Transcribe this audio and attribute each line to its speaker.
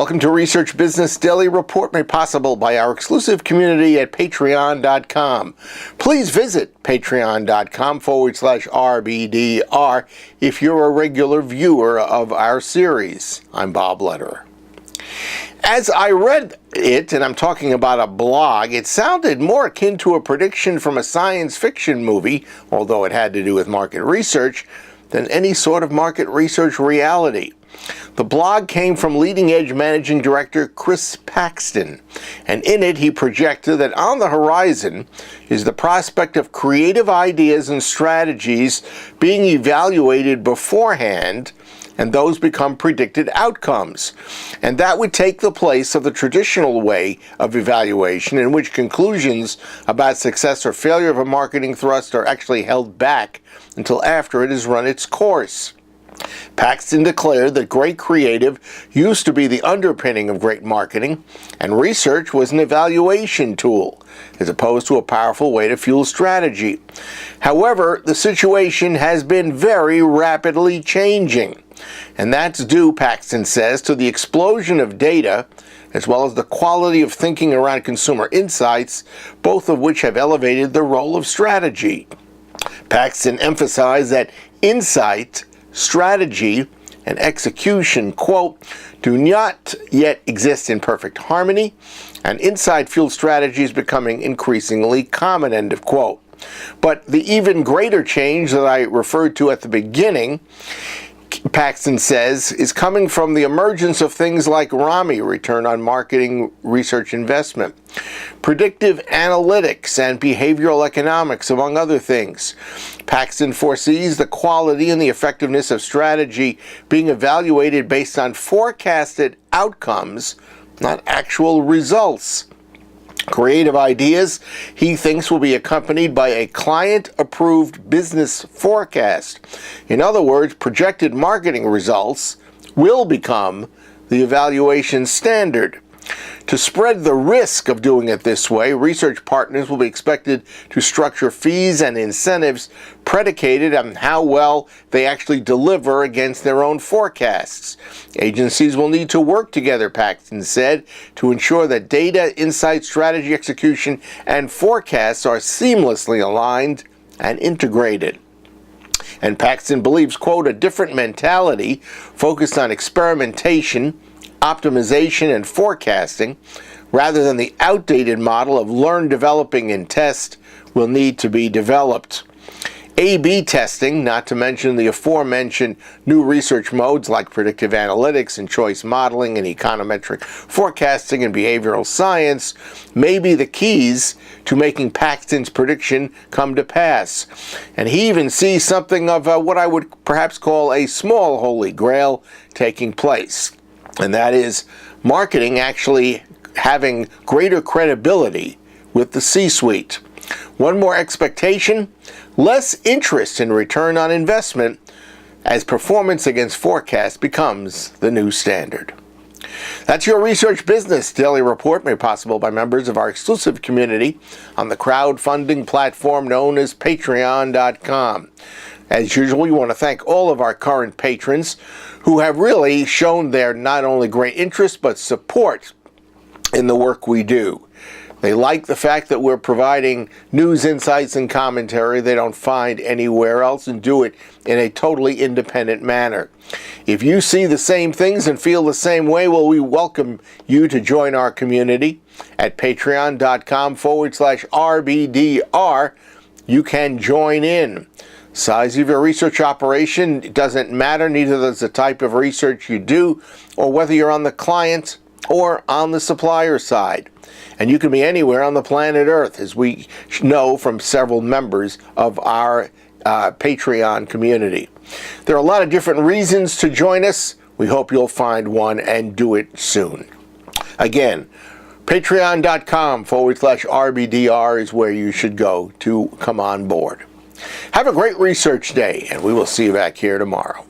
Speaker 1: Welcome to Research Business Daily Report, made possible by our exclusive community at patreon.com. Please visit patreon.com/RBDR if you're a regular viewer of our series. I'm Bob Lederer. As I read it, and I'm talking about a blog, it sounded more akin to a prediction from a science fiction movie, although it had to do with market research, than any sort of market research reality. The blog came from leading-edge managing director Chris Paxton, and in it he projected that on the horizon is the prospect of creative ideas and strategies being evaluated beforehand, and those become predicted outcomes. And that would take the place of the traditional way of evaluation, in which conclusions about success or failure of a marketing thrust are actually held back until after it has run its course. Paxton declared that great creative used to be the underpinning of great marketing, and research was an evaluation tool, as opposed to a powerful way to fuel strategy. However, the situation has been very rapidly changing, and that's due, Paxton says, to the explosion of data, as well as the quality of thinking around consumer insights, both of which have elevated the role of strategy. Paxton emphasized that insight, strategy, and execution, quote, do not yet exist in perfect harmony, and insight-fueled strategy is becoming increasingly common, end of quote. But the even greater change that I referred to at the beginning, Paxton says, is coming from the emergence of things like ROMI, return on marketing research investment, predictive analytics, and behavioral economics, among other things. Paxton foresees the quality and the effectiveness of strategy being evaluated based on forecasted outcomes, not actual results. Creative ideas, he thinks, will be accompanied by a client-approved business forecast. In other words, projected marketing results will become the evaluation standard. To spread the risk of doing it this way, research partners will be expected to structure fees and incentives predicated on how well they actually deliver against their own forecasts. Agencies will need to work together, Paxton said, to ensure that data, insight, strategy, execution, and forecasts are seamlessly aligned and integrated. And Paxton believes, quote, a different mentality focused on experimentation, optimization, and forecasting, rather than the outdated model of learn, developing, and test, will need to be developed. A/B testing, not to mention the aforementioned new research modes like predictive analytics and choice modeling and econometric forecasting and behavioral science, may be the keys to making Paxton's prediction come to pass. And he even sees something of what I would perhaps call a small holy grail taking place. And that is marketing actually having greater credibility with the C-suite. One more expectation, less interest in return on investment as performance against forecast becomes the new standard. That's your Research Business Daily Report, made possible by members of our exclusive community on the crowdfunding platform known as patreon.com. As usual, we want to thank all of our current patrons who have really shown their not only great interest but support in the work we do. They like the fact that we're providing news, insights, and commentary they don't find anywhere else, and do it in a totally independent manner. If you see the same things and feel the same way, well, we welcome you to join our community at patreon.com/RBDR. You can join in. Size of your research operation, it doesn't matter. Neither does the type of research you do, or whether you're on the client or on the supplier side. And you can be anywhere on the planet Earth, as we know from several members of our Patreon community. There are a lot of different reasons to join us. We hope you'll find one and do it soon. Again, patreon.com/RBDR is where you should go to come on board. Have a great research day, and we will see you back here tomorrow.